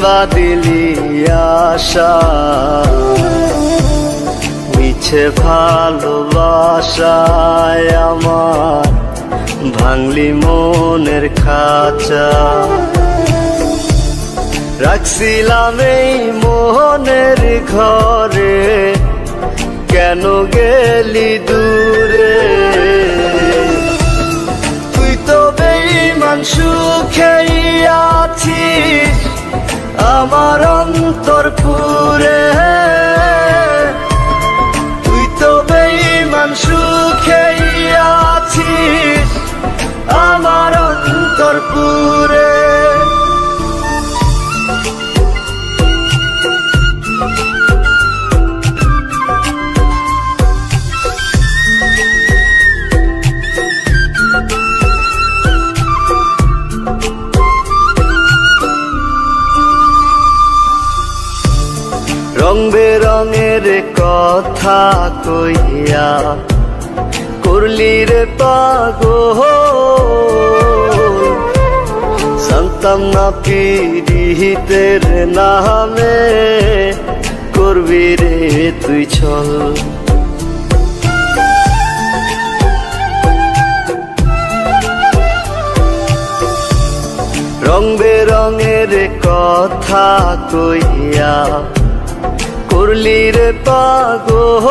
বা দিলি আশা, মিছে ভালোবাসায় আমার ভাঙলি মনের খাঁচা। রাখছিলাম এই মোহনের ঘরে, কেন গেলি দূরে? তুই তো বেঈমান সুখেই আছিস আমার অন্তর পুরে। তুই তো বেঈমান সুখেই আছিস আমার অন্তর পুরে। রং বেরঙের কথা কইয়া করলি রে পাগল, জানতাম না পীড়িতের নামে করবি রে তুই ছল। রং বেরঙের কথা কইয়া করলি রে পাগল,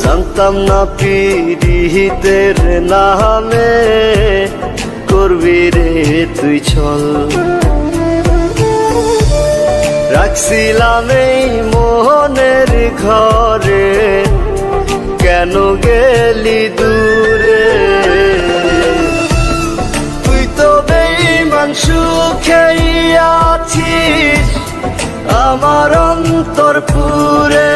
জানতাম না পীড়িতের নামে করবি রে তুই ছল। রাখছিলাম এই মোহনের ঘরে, কেন গেলি দূরে? তুই তো বেঈমান সুখেই আছিস আমার অন্তর পুরে।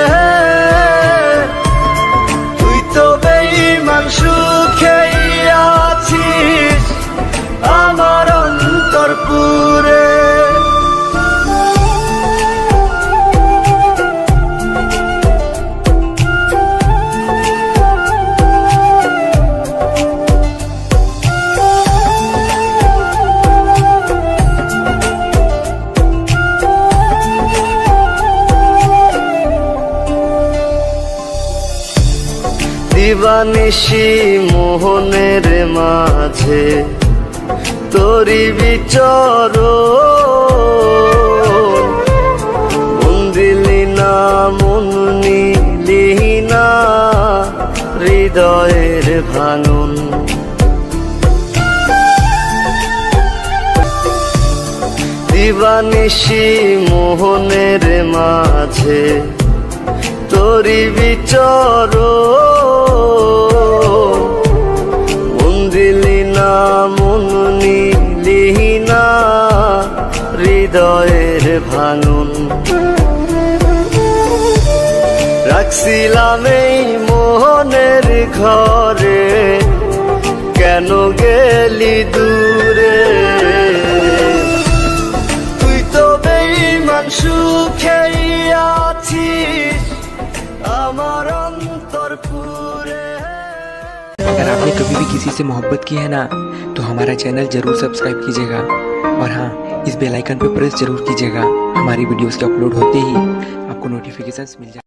তুই তো বেঈমান সুখেই আছিস আমার অন্তর পুরে। দিবানিশি মোহনের মাঝে তোরি বিচরণ, মন দিলি না মন নিলি না হৃদয়ের ভাঙন। দিবানিশি মোহনের মাঝে তোরি বিচরণ, মন দিলি না মন নিলি না হৃদয়ের ভাঙন। রাখছিলাম এই মোহনের ঘরে, কেন গেলি দূরে? তুই তো বেঈমান সুখেই আছিস আমার অন্তর পুরে। अगर आपने कभी भी किसी से मोहब्बत की है ना, तो हमारा चैनल जरूर सब्सक्राइब कीजिएगा और हाँ, इस बेल आइकन पे प्रेस जरूर कीजिएगा। हमारी वीडियोस के अपलोड होते ही आपको नोटिफिकेशंस मिल जाए।